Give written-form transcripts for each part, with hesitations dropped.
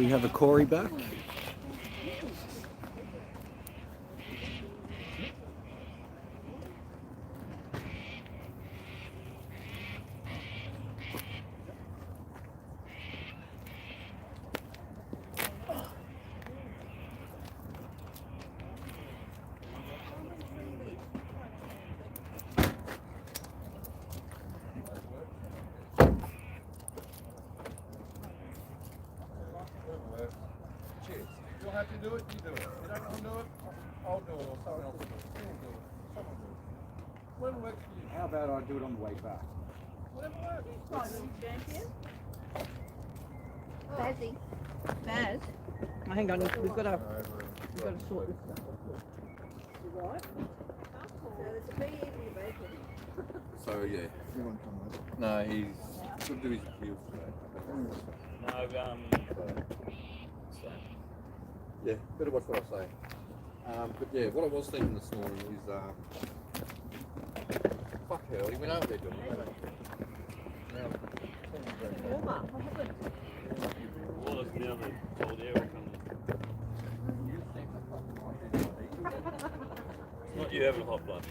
we have a Corey back. You'll have to do it, you do it. If you don't want to do it, I'll do it, or someone else will do it. You'll do it. Someone will do it. Whatever works for you. How about I do it on the way back? Whatever works. Bazzy. Baz. Oh, hang on, we've got to sort this stuff. You right? So it's a bit easy to bake it. So, yeah. You won't come with it. No, he's going to do his appeals today. Yeah, better watch what I say. But yeah, what I was thinking this morning is, fuck hell, he went over there doing it. Well, it's now the cold air will come in. It's not you having a hot blood.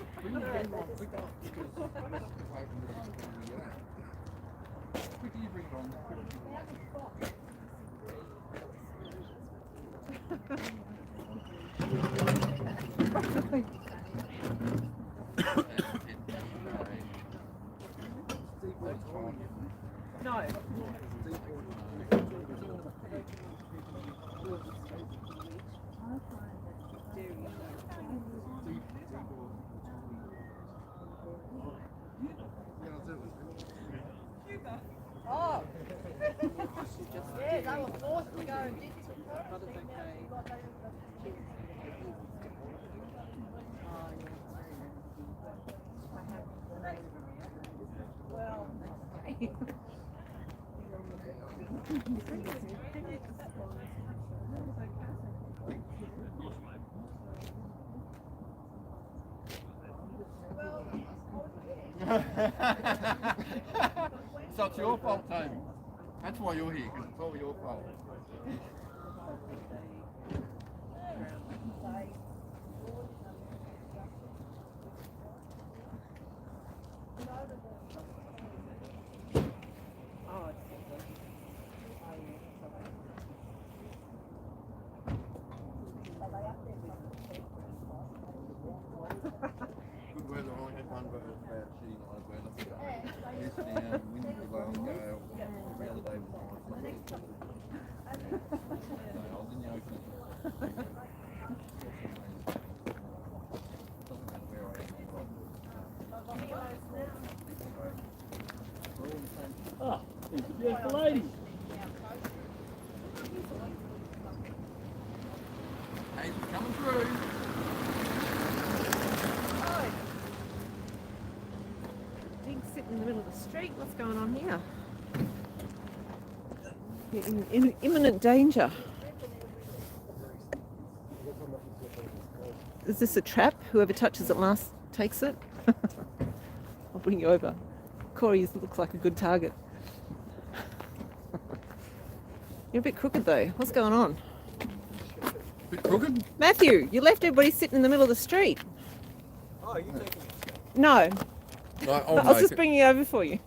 No. Oh! Yeah, they were forced to go and did some processing. Well, So it's your fault, Tony. That's why you're here, because it's all your fault. Good weather, I only had one bad shitty night of weather. Mist down, wind blowing, gale. Every other day was nice. I was in the ocean. Doesn't matter where I am. Ah, it's a beautiful lady. Hey, she's coming through. Big sit in the middle of the street. What's going on here? You're in imminent danger. Is this a trap? Whoever touches it last takes it? I'll bring you over. Corey looks like a good target. You're a bit crooked though. What's going on? Bit crooked? Matthew, you left everybody sitting in the middle of the street. Oh, you taking it? No, No, I was just bringing you over for you.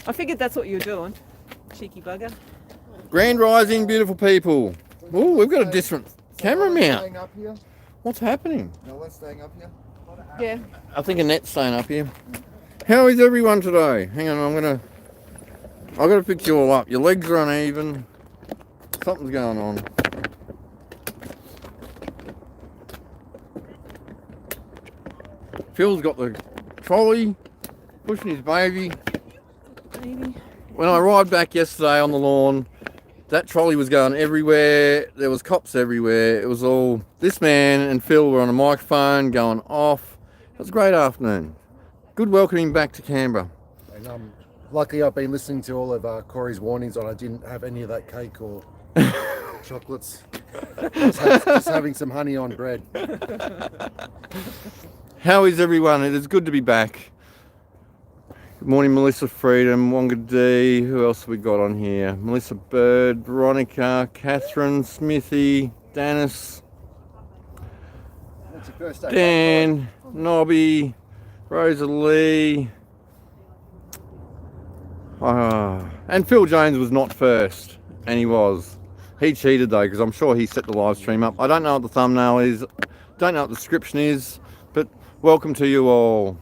I figured that's what you were doing. Cheeky bugger. Grand Rising, beautiful people. Oh, we've got a different camera mount. Staying up here? What's happening? No one's staying up here? Yeah. I think Annette's staying up here. How is everyone today? Hang on, I've got to pick you all up. Your legs are uneven. Something's going on. Phil's got the trolley, pushing his baby. Maybe. When I arrived back yesterday on the lawn, that trolley was going everywhere. There was cops everywhere. It was all... This man and Phil were on a microphone going off. It was a great afternoon. Good welcoming back to Canberra. And luckily I've been listening to all of Corey's warnings on I didn't have any of that cake or chocolates. Just having some honey on bread. How is everyone? It is good to be back. Good morning, Melissa Freedom, Wonga D. Who else have we got on here? Melissa Bird, Veronica, Catherine, Smithy, Dennis, What's your first day? Dan, Nobby, Rosalie. And Phil Jones was not first, and he was. He cheated though, because I'm sure he set the live stream up. I don't know what the thumbnail is, don't know what the description is, but welcome to you all.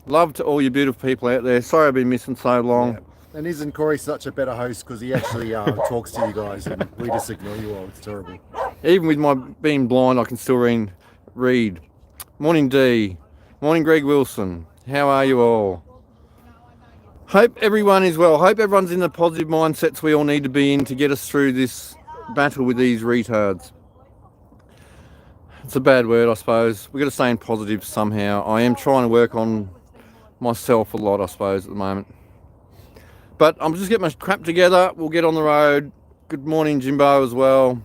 Love to all you beautiful people out there. Sorry I've been missing so long. Yeah. And isn't Corey such a better host because he actually talks to you guys and we just ignore you all? It's terrible. Even with my being blind, I can still read. Morning D. Morning Greg Wilson. How are you all? Hope everyone is well. Hope everyone's in the positive mindsets we all need to be in to get us through this battle with these retards. It's a bad word, I suppose. We've got to stay in positive somehow. I am trying to work on myself a lot, I suppose, at the moment. But I'm just getting my crap together. We'll get on the road. Good morning, Jimbo, as well.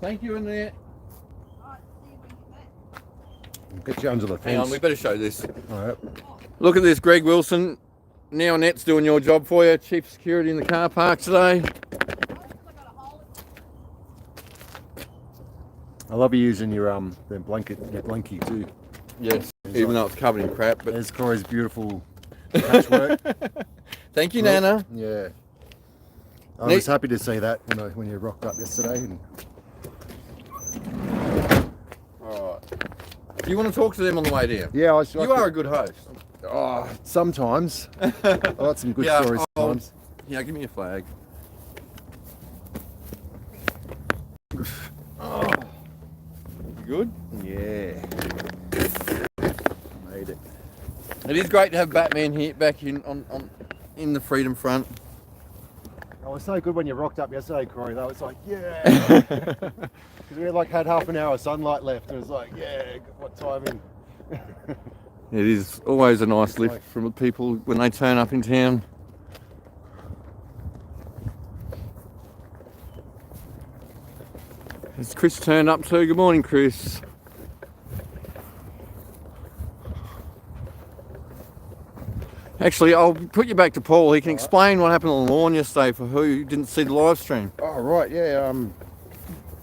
Thank you, Annette. We'll get you under the fence. Hang on, we better show this. All right. Look at this, Greg Wilson. Now Annette's doing your job for you. Chief security in the car park today. I love you using your the blanket, your blankie too. Yes, even though it's covered in crap. But There's Corey's beautiful patchwork. thank you, Nana. Yeah. I was happy to see that when you rocked up yesterday. And All right. Do you want to talk to them on the way down? yeah, You are a good host. Oh, sometimes. I got some good Yeah, stories sometimes. Yeah, give me a flag. Oh. You good? Yeah. Made it. It is great to have Batman here back in the Freedom Front. I was so good when you rocked up yesterday, Corey. That was like, yeah. Because we had half an hour of sunlight left. And it was like, yeah, what timing. It is always a nice lift from the people when they turn up in town. Has Chris turned up too? Good morning, Chris. Actually, I'll put you back to Paul. He can explain what happened on the lawn yesterday for who didn't see the live stream. Oh, right, yeah.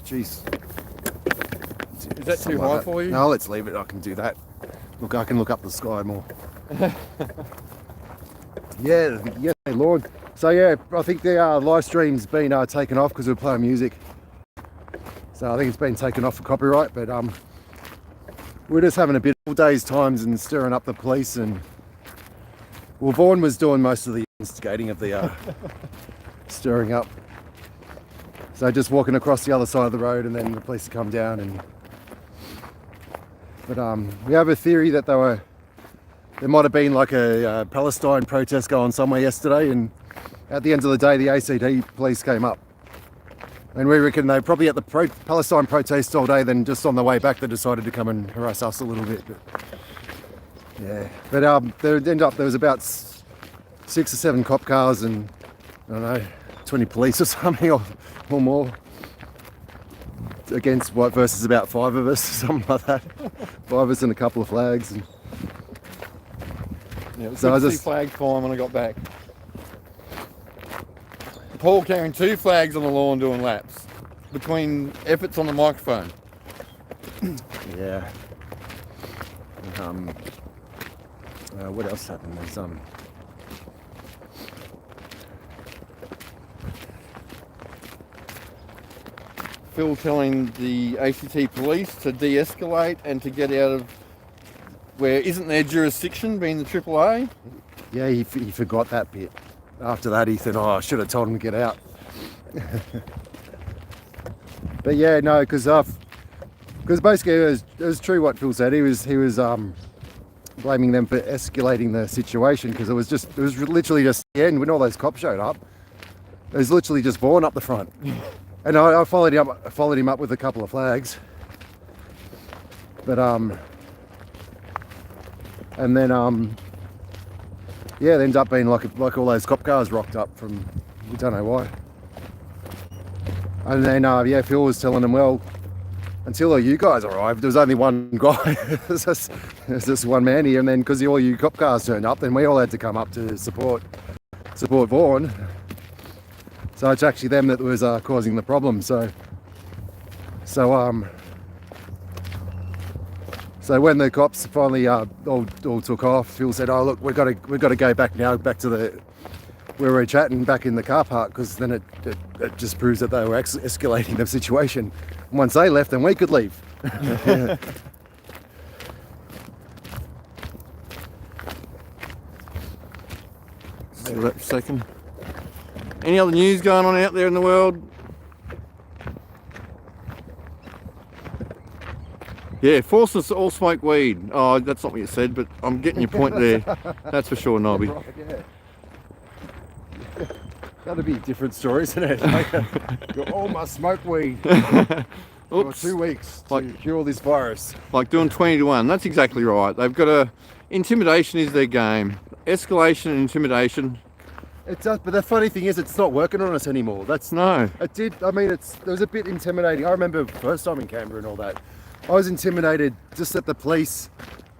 Jeez. Is that too high for you? No, let's leave it. I can do that. Look, I can look up the sky more. Yeah, Lord. So yeah, I think the live stream's been taken off because we're playing music. So I think it's been taken off for copyright. But we're just having a bit of days times and stirring up the police. And well, Vaughan was doing most of the instigating of the stirring up. So just walking across the other side of the road, and then the police come down and. But we have a theory that there might have been like a Palestine protest going somewhere yesterday, and at the end of the day the ACT police came up. And we reckon they probably at the Palestine protest all day, then just on the way back they decided to come and harass us a little bit. But, yeah, but there was about 6 or 7 cop cars and, I don't know, 20 police or something or more. Against what versus about 5 of us, something like that. 5 of us and a couple of flags. And Yeah, it was So good I to see just- flag flying when I got back. Paul carrying 2 flags on the lawn doing laps between efforts on the microphone. yeah. What else happened? There's Phil telling the ACT police to de-escalate and to get out of where isn't their jurisdiction, being the AAA. yeah, he forgot that bit. After that, he said, "Oh, I should have told him to get out." But yeah, no, because basically it was true what Phil said. He was blaming them for escalating the situation because it was literally just the end when all those cops showed up. It was literally just Vaughan up the front, and I followed him up with a couple of flags. But and then yeah, it ended up being like all those cop cars rocked up from, we don't know why. And then yeah, Phil was telling them, well, until all you guys arrived, there was only one guy. There's just one man here, and then because all you cop cars turned up, then we all had to come up to support Vaughan. So it's actually them that was causing the problem. So when the cops finally all took off, Phil said, "Oh look, we've got to go back now, back to where we were chatting back in the car park, because then it just proves that they were escalating the situation. And once they left, then we could leave." Yeah. See that for a second. Any other news going on out there in the world? Yeah, force us to all smoke weed. Oh, that's not what you said, but I'm getting your point there. That's for sure, Nobby. Right, yeah. That'd be a different story, isn't it? Like, you all must smoke weed for Oops. 2 weeks to cure this virus. Like doing 20 to 1. That's exactly right. They've got intimidation is their game. Escalation and intimidation. It does, but the funny thing is, it's not working on us anymore. No. It did. I mean, it was a bit intimidating. I remember first time in Canberra and all that. I was intimidated just at the police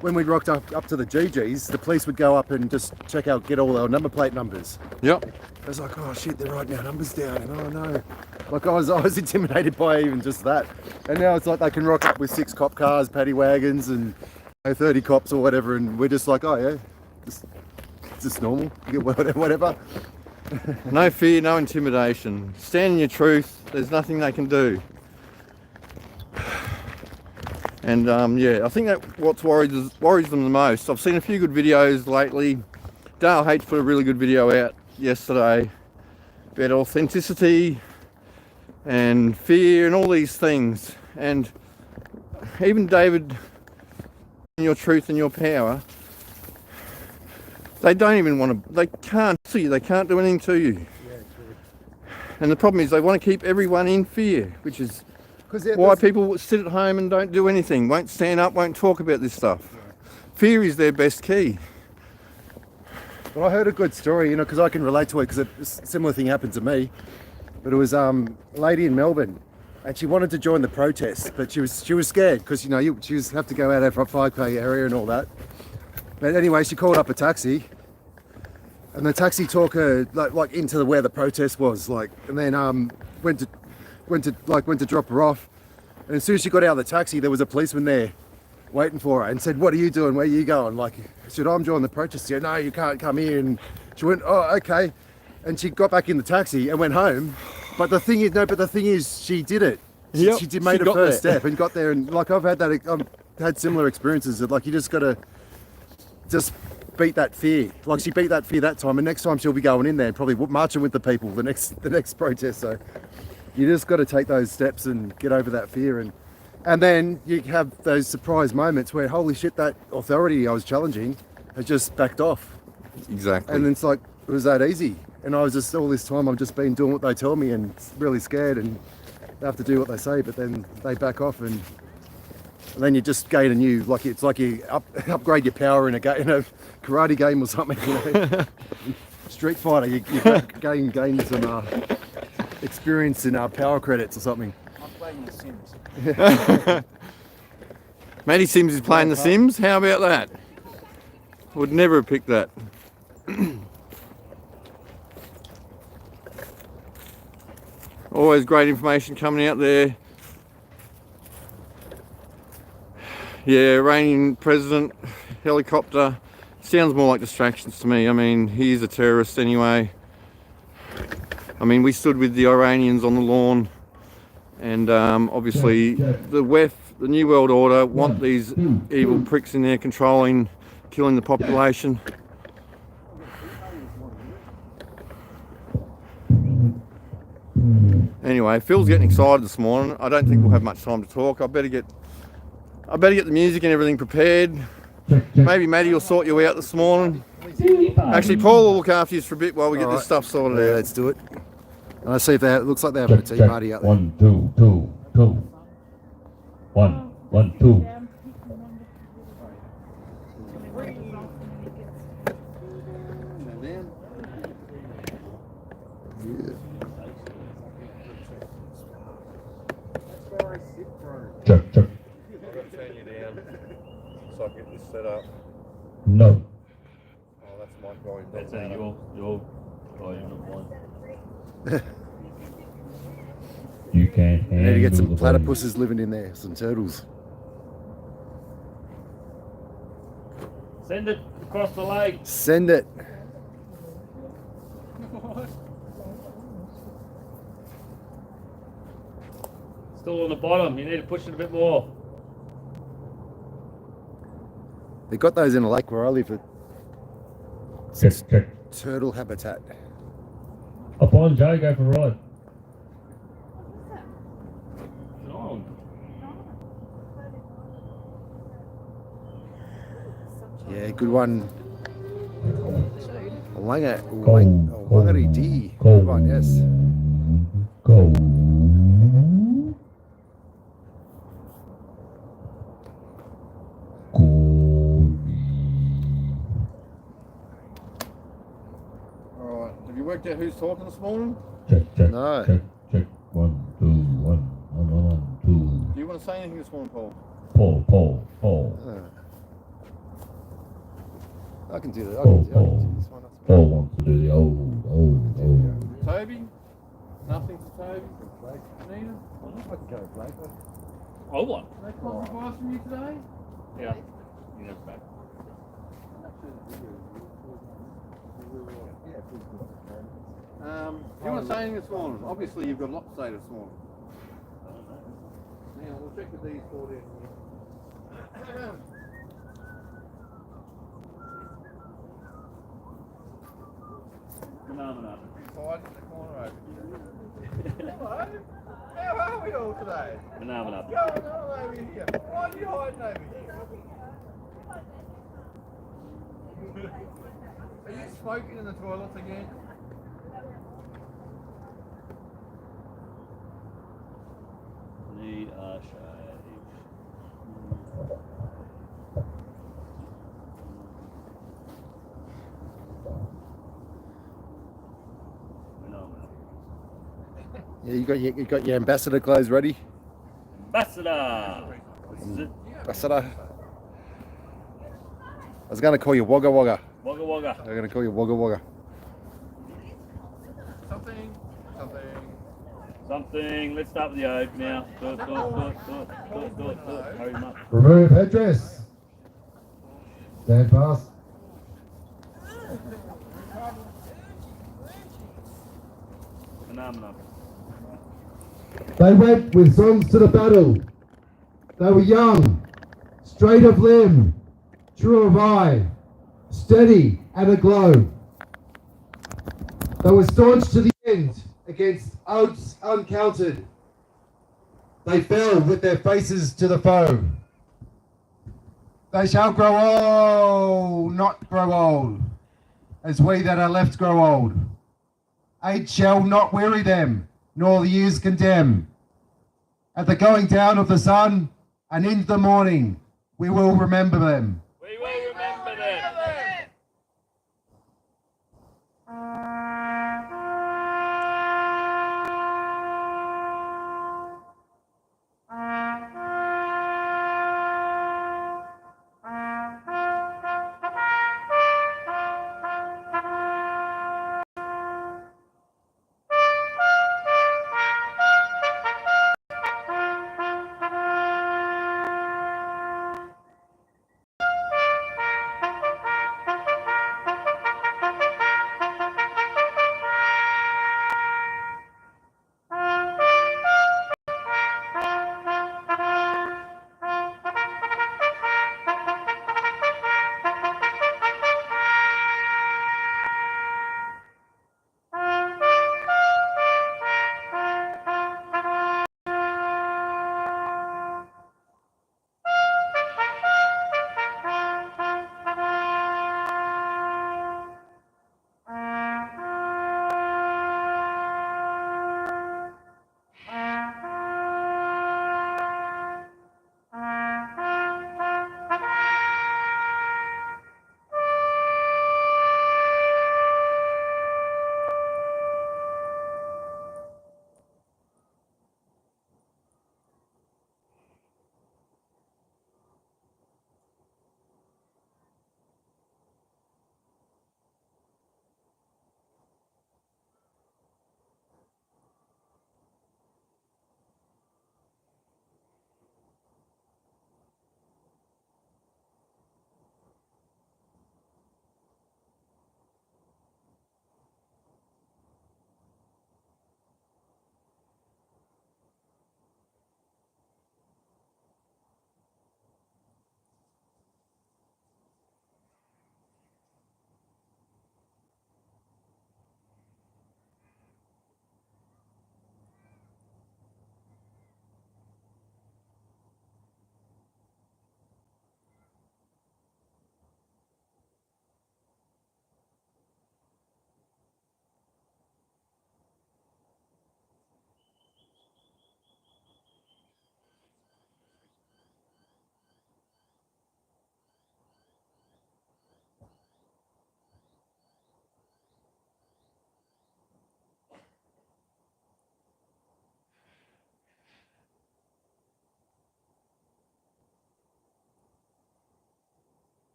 when we rocked up to the GGs. The police would go up and just check out, get all our number plate numbers. Yep. I was like, oh shit, they're writing our numbers down, and oh no. Like I was intimidated by even just that. And now it's like they can rock up with 6 cop cars, paddy wagons, and 30 cops or whatever, and we're just like, oh yeah, it's just normal. You get whatever. No fear, no intimidation. Stand in your truth. There's nothing they can do. And yeah, I think that what's worries them the most. I've seen a few good videos lately. Dale H put a really good video out yesterday about authenticity and fear and all these things. And even David, in your truth and your power, they don't even want to, they can't see you, they can't do anything to you. And the problem is they want to keep everyone in fear, which is why people sit at home and don't do anything, won't stand up, won't talk about this stuff. Fear is their best key. But I heard a good story, you know, because I can relate to it, because a similar thing happened to me. But it was a lady in Melbourne, and she wanted to join the protest, but she was scared, because you know she was have to go out of her 5K area and all that. But anyway, she called up a taxi, and the taxi took her like into where the protest was, like, and then went to drop her off. And as soon as she got out of the taxi, there was a policeman there waiting for her and said, "What are you doing? Where are you going?" Like, she said, "I'm joining the protest." She said, "No, you can't come here." And she went, "Oh, okay." And she got back in the taxi and went home. But the thing is, she did it. Yep, she made her first step and got there. And like I've had similar experiences that, like, you just gotta just beat that fear. Like, she beat that fear that time, and next time she'll be going in there and probably marching with the people the next protest. So you just got to take those steps and get over that fear, and then you have those surprise moments where, holy shit, that authority I was challenging has just backed off. Exactly. And it's like, it was that easy. And I was just, all this time I've just been doing what they tell me and really scared and have to do what they say, but then they back off, and then you just gain a new, like, it's like you upgrade your power in a karate game or something, you know. Street Fighter, you gain some experience in power credits or something. I'm playing The Sims. Matty Sims is playing The Sims. How about that? Would never have picked that. Always great information coming out there. Yeah, Iranian president, helicopter. Sounds more like distractions to me. I mean, he's a terrorist anyway. I mean, we stood with the Iranians on the lawn, and obviously the WEF, the New World Order, want these evil pricks in there controlling, killing the population. Anyway, Phil's getting excited this morning. I don't think we'll have much time to talk. I better get the music and everything prepared. Maybe Maddie will sort you out this morning. Actually, Paul will look after you for a bit while we get this stuff sorted out. Let's do it. And I see if it looks like they're having a tea party out there. 1 2 2 2 1 1 2. That's where I sit, bro. Check, check. I've got to turn you down so I can get this set up. No. Oh, that's my volume. That's doesn't matter. your volume, not mine. You can't handle We need to get some the volume. platypuses living in there, some turtles. Send it across the lake. Send it. Still on the bottom. You need to push it a bit more. They got those in a lake where I live at Check, check. turtle habitat. Up on, Joe, go for a ride. Oh. Yeah, good one. Langa, Go. Wangari D. Go. Good one, yes. Go. Alright, have you worked out who's talking this morning? Check, check, No. check, check. 1, 2, 1, 1, 2. Do you want to say anything this morning, Paul? Paul. I can do that. I Paul, can do this one. Paul wants to do the old. Toby? Nothing for Toby? Nina? I can go, Blake. Oh, what? No coffee advice from you today? Yeah. You never back. Do you want to say anything this morning? Obviously, you've got a lot to say this morning. Hang on, we'll check the D's for you. Phenomenon. Hide in the corner over here. Hello. How are we all today? Phenomenon. Going on over here. Why are you hiding over here? Are you smoking in the toilets again? Need a shave. Phenomenon. Yeah, you got your ambassador clothes ready? Ambassador! This is it. Ambassador. I was going to call you Wagga Wagga. Wagga Wagga. I'm going to call you Wagga Wagga. Something. Something. Let's start with the O now. Do it. Hurry him up. Remove headdress. Stand fast. Phenomenon. They went with songs to the battle. They were young, straight of limb, true of eye, steady and aglow. They were staunch to the end against odds uncounted. They fell with their faces to the foe. They shall grow old, not grow old, as we that are left grow old. Age shall not weary them, nor the years condemn. At the going down of the sun and into the morning, we will remember them. We will remember them.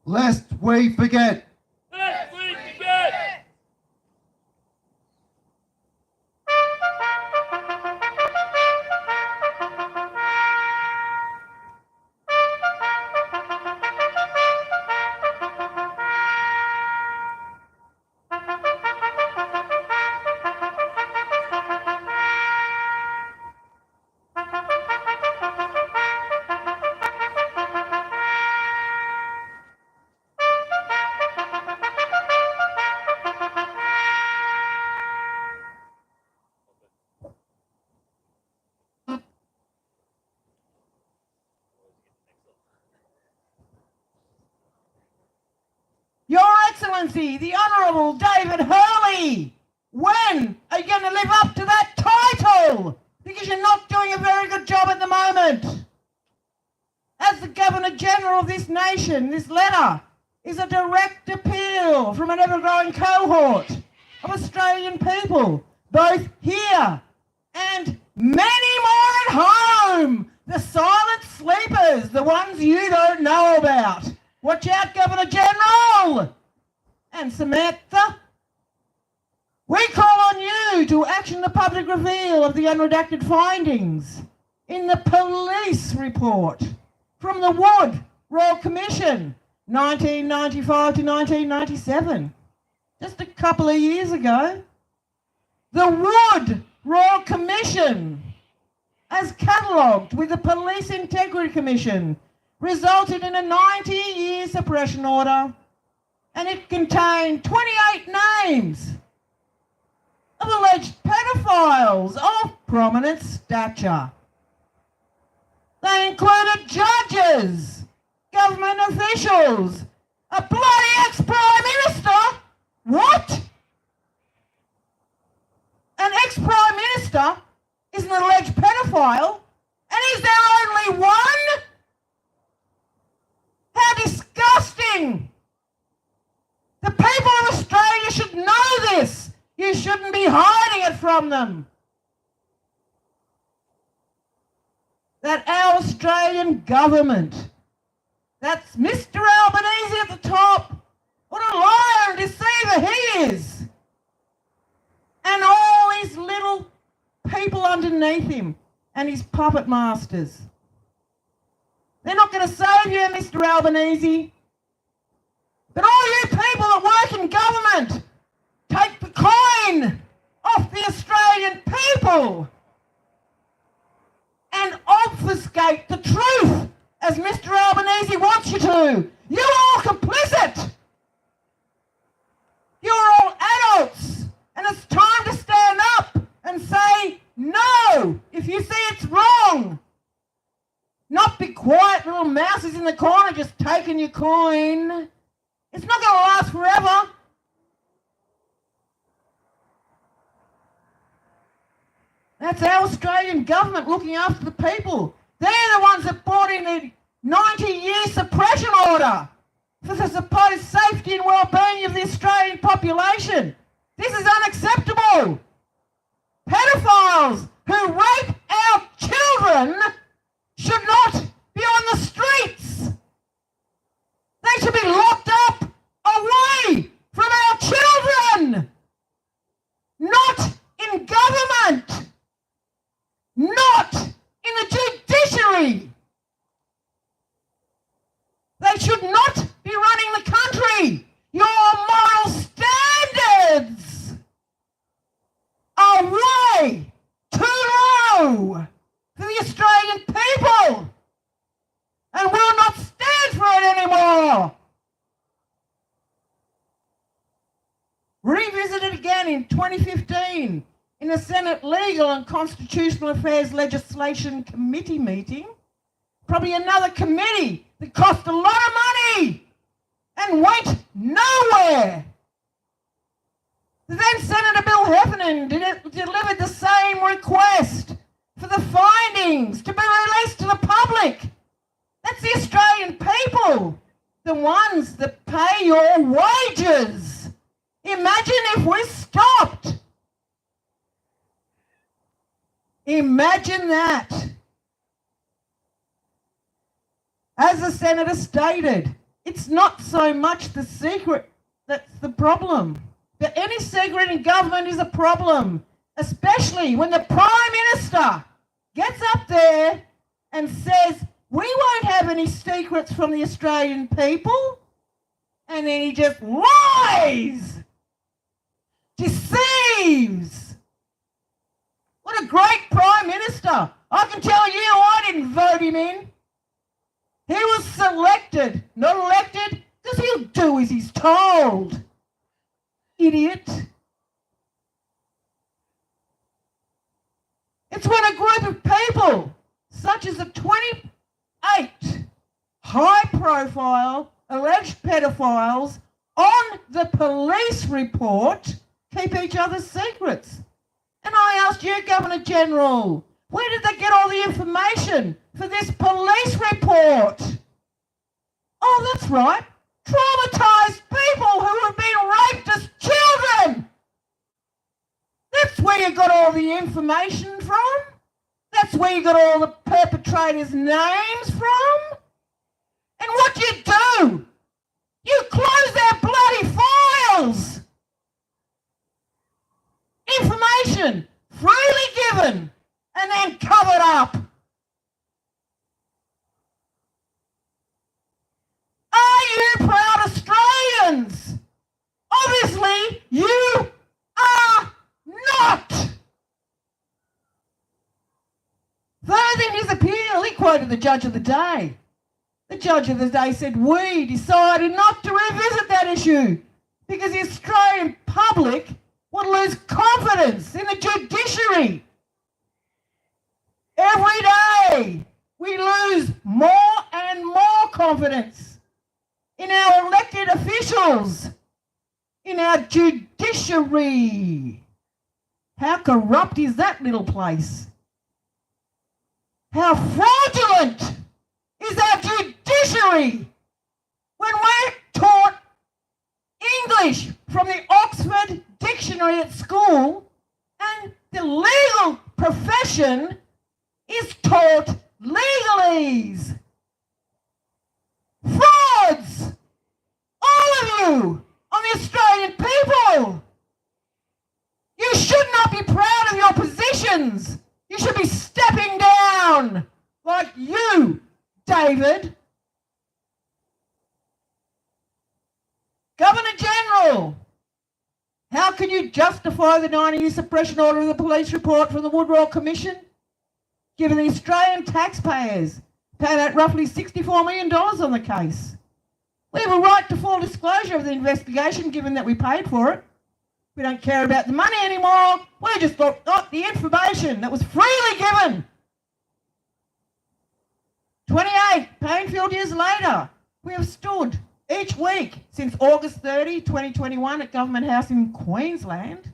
lest we forget. Lest we forget. Your Excellency, the Honourable David Hurley, when are you going to live up to that title? Because you're not doing a very good job at the moment. As the Governor-General of this nation, this letter is a direct appeal from an ever-growing cohort of Australian people, both here and many more at home. The silent sleepers, the ones you don't know about. Watch out, Governor-General! And Samantha, we call on you to action the public reveal of the unredacted findings in the police report from the Wood Royal Commission, 1995 to 1997. Just a couple of years ago. The Wood Royal Commission, as catalogued with the Police Integrity Commission, resulted in a 90-year suppression order, and it contained 28 names of alleged pedophiles of prominent stature. They included judges, government officials, a bloody ex-Prime Minister. What? An ex-Prime Minister is an alleged pedophile, and is there only one? How disgusting! The people of Australia should know this. You shouldn't be hiding it from them. That our Australian government, that's Mr. Albanese at the top, what a liar and deceiver he is. And all his little people underneath him and his puppet masters. They're not going to save you, Mr. Albanese. But all you people that work in government, take the coin off the Australian people and obfuscate the truth as Mr. Albanese wants you to. You're all complicit. You're all adults. And it's time to stand up and say no if you see it's wrong. Not be quiet little mouses in the corner just taking your coin. It's not going to last forever. That's our Australian government looking after the people. They're the ones that brought in the 90-year suppression order for the supposed safety and well-being of the Australian population. This is unacceptable. Pedophiles who rape our children should not be on the streets. They should be locked up away from our children. Not in government. Not in the judiciary. They should not be running the country. Your moral standards are way too low for the Australian people and will not stand for it anymore. Revisited again in 2015 in the Senate Legal and Constitutional Affairs Legislation Committee meeting. Probably another committee that cost a lot of money and went nowhere. Then Senator Bill Heffernan delivered the same request for the findings to be released to the public. That's the Australian people, the ones that pay your wages. Imagine if we stopped. Imagine that. As the Senator stated, it's not so much the secret that's the problem. But any secret in government is a problem, especially when the Prime Minister gets up there and says, we won't have any secrets from the Australian people, and then he just lies, deceives. What a great Prime Minister. I can tell you I didn't vote him in. He was selected, not elected, because he'll do as he's told. Idiot. It's when a group of people, such as the 28 high-profile alleged pedophiles on the police report, keep each other's secrets. And I asked you, Governor General, where did they get all the information for this police report? Oh, that's right. Traumatised people who have been raped as children. That's where you got all the information from. That's where you got all the perpetrators' names from. And what you do, you close their bloody files. Information freely given and then covered up. Are you proud Australians? Obviously, you are not. Further in his appeal, he quoted the Judge of the Day. The Judge of the Day said, we decided not to revisit that issue because the Australian public would lose confidence in the judiciary. Every day, we lose more and more confidence in our elected officials, in our judiciary. How corrupt is that little place? How fraudulent is our judiciary when we're taught English from the Oxford Dictionary at school and the legal profession is taught legalese. Frauds! All of you on the Australian people! You should not be proud of your positions. You should be stepping down like you, David. Governor General, how can you justify the 90-year suppression order of the police report from the Woodrow Commission, given the Australian taxpayers paid out roughly $64 million on the case? We have a right to full disclosure of the investigation, given that we paid for it. We don't care about the money anymore. We just got the information that was freely given. 28 painful years later, we have stood each week since August 30, 2021 at Government House in Queensland,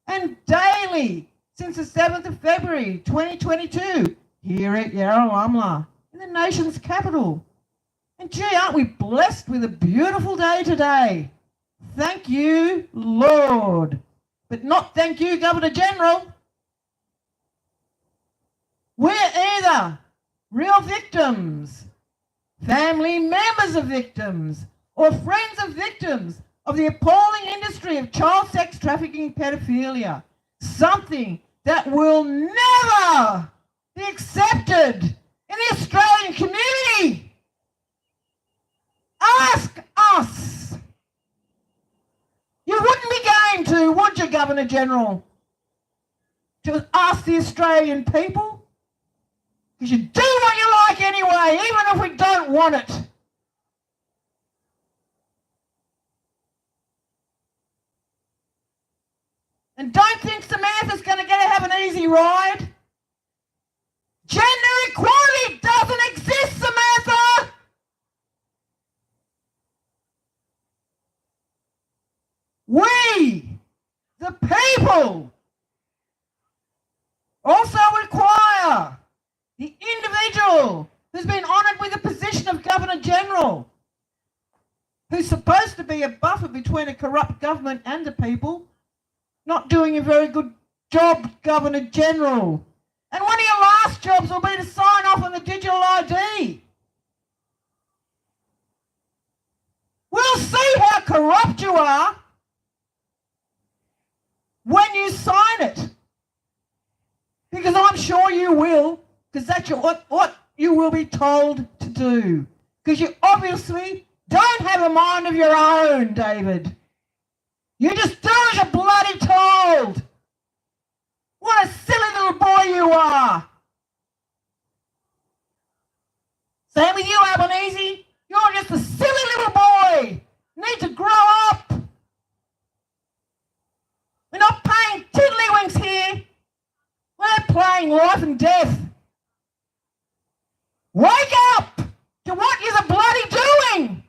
and daily since the 7th of February 2022 here at Yarrawamla in the nation's capital. And gee, aren't we blessed with a beautiful day today? Thank you, Lord. But not thank you, Governor General. We're either real victims, family members of victims, or friends of victims of the appalling industry of child sex trafficking pedophilia. Something that will never be accepted in the Australian community. Ask us. You wouldn't be game to, would you, Governor General, to ask the Australian people? Because you do what you like anyway, even if we don't want it. And don't think Samantha's going to have an easy ride. Gender equality doesn't exist, Samantha! We, the people, also require the individual who's been honoured with the position of Governor General, who's supposed to be a buffer between a corrupt government and the people, not doing a very good job, Governor General. And one of your last jobs will be to sign off on the digital ID. We'll see how corrupt you are when you sign it. Because I'm sure you will, because that's what you will be told to do. Because you obviously don't have a mind of your own, David. You just do as you're bloody told. What a silly little boy you are. Same with you, Albanese. You're just a silly little boy. Need to grow up. We're not playing tiddlywinks here. We're playing life and death. Wake up to what you're bloody doing.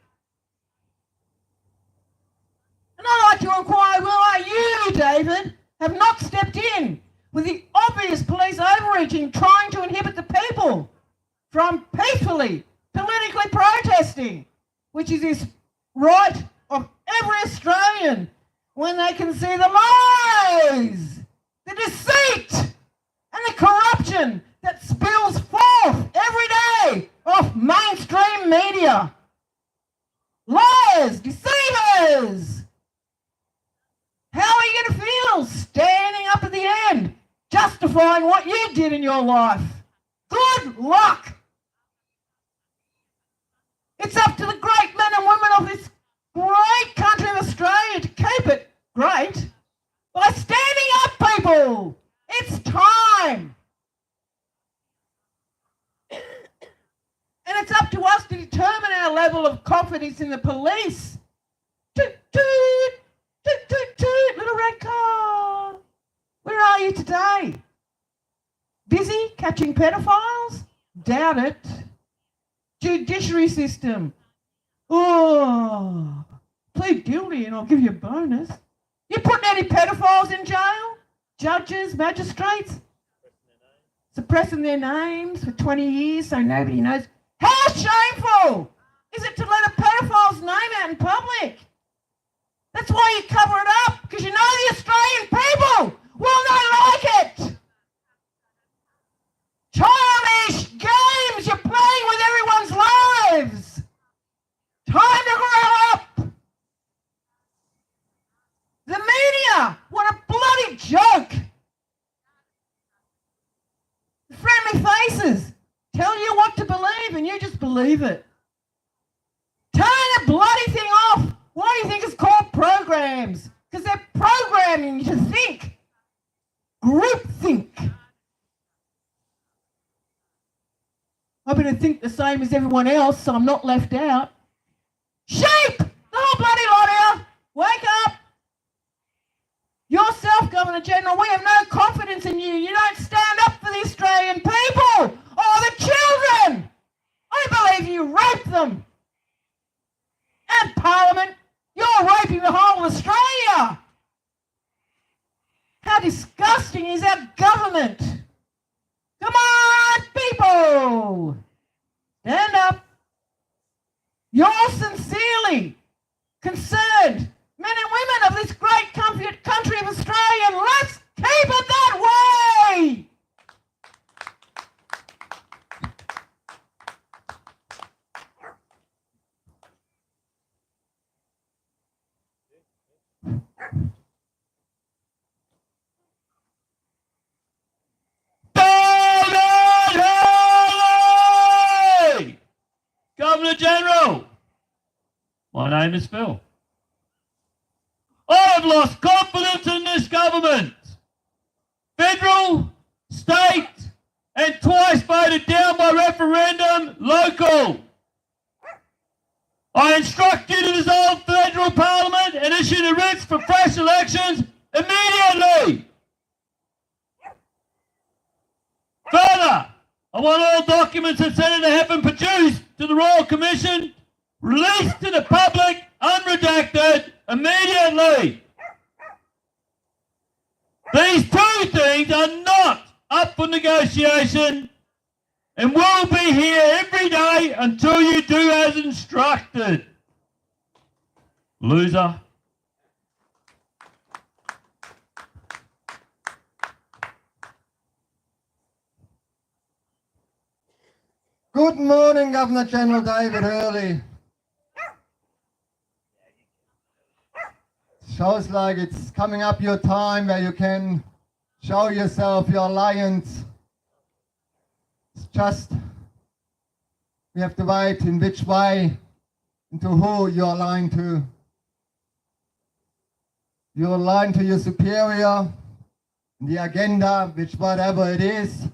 And I'd like to inquire why you, David, have not stepped in with the obvious police overreaching, trying to inhibit the people from peacefully, politically protesting, which is this right of every Australian when they can see the lies, the deceit, and the corruption that spills forth every day off mainstream media. Liars, deceivers. How are you going to feel standing up at the end, justifying what you did in your life? Good luck. It's up to the great men and women of this great country of Australia to keep it great by standing up, people. It's time. And it's up to us to determine our level of confidence in the police. Toot, toot, toot, toot, toot, little red car. Where are you today? Busy catching pedophiles? Doubt it. Judiciary system. Oh, plead guilty and I'll give you a bonus. You putting any pedophiles in jail? Judges, magistrates? Suppressing their names for 20 years so nobody knows. How shameful is it to let a pedophile's name out in public? That's why you cover it up, because you know the Australian people will not like it. Childish games you're playing with everyone's lives. Time to grow up. The media, what a bloody joke. The friendly faces tell you what to believe and you just believe it. Turn the bloody thing off. Why do you think it's called programs? Because they're programming you to think. Groupthink. I better think the same as everyone else so I'm not left out. Sheep! The whole bloody lot out. Wake up. Yourself, Governor General, we have no confidence in you. You don't stand up for the Australian people or the children. I believe you raped them. And Parliament, you're raping the whole of Australia. How disgusting is our government? Come on, people. Stand up. You're sincerely concerned men and women of this great country of Australia, and let's keep it that way. Governor General, my name is Phil. I've lost confidence in this government. Federal, state, and twice voted down by referendum, local. I instruct you to dissolve federal parliament and issue the writs for fresh elections immediately. Further, I want all documents that Senator have been produced to the Royal Commission released to the public unredacted immediately. These two things are not up for negotiation and will be here every day until you do as instructed. Loser. Good morning, Governor General David Hurley. shows like it's coming up your time where you can show yourself your alliance. It's just, we have to wait in which way and to who you're aligned to. You're aligned to your superior, the agenda, which whatever it is,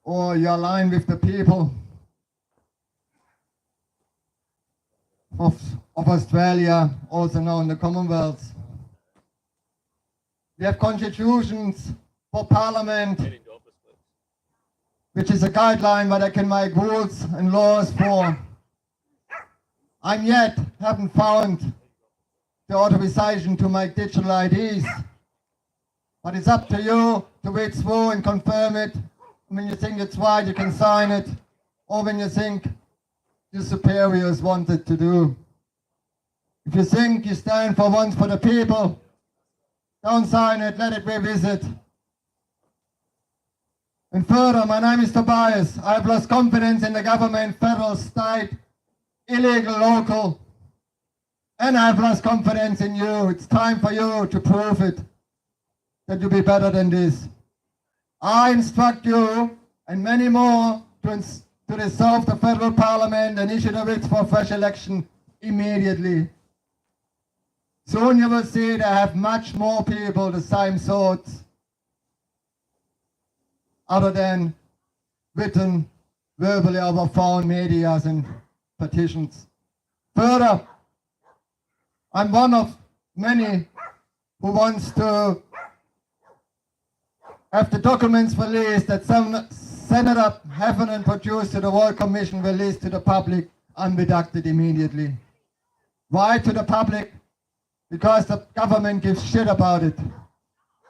or you're aligned with the people of Australia, also known the Commonwealth. We have constitutions for Parliament, which is a guideline where they can make rules and laws for. I'm yet haven't found the authorization to make digital IDs, but it's up to you to read through and confirm it. When you think it's right, you can sign it, or when you think your superiors want it to do. If you think you stand for once for the people, don't sign it, let it revisit. And further, my name is Tobias. I have lost confidence in the government, federal, state, illegal, local, and I have lost confidence in you. It's time for you to prove it, that you'll be better than this. I instruct you and many more to dissolve the federal parliament and issue the writs for a fresh election immediately. Soon you will see they have much more people the same sorts, other than written verbally over phone, medias and petitions. Further, I'm one of many who wants to have the documents released that Senator Heffernan produced to the Royal Commission released to the public unredacted immediately. Why to the public? Because the government gives shit about it.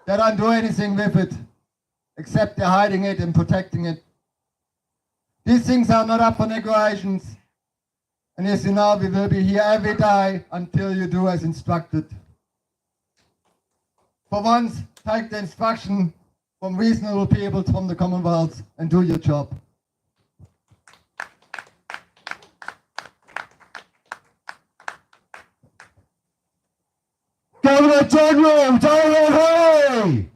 They don't do anything with it, except they're hiding it and protecting it. These things are not up for negotiations. And as you know, we will be here every day until you do as instructed. For once, take the instruction from reasonable people from the Commonwealth and do your job. Governor General David Hurley!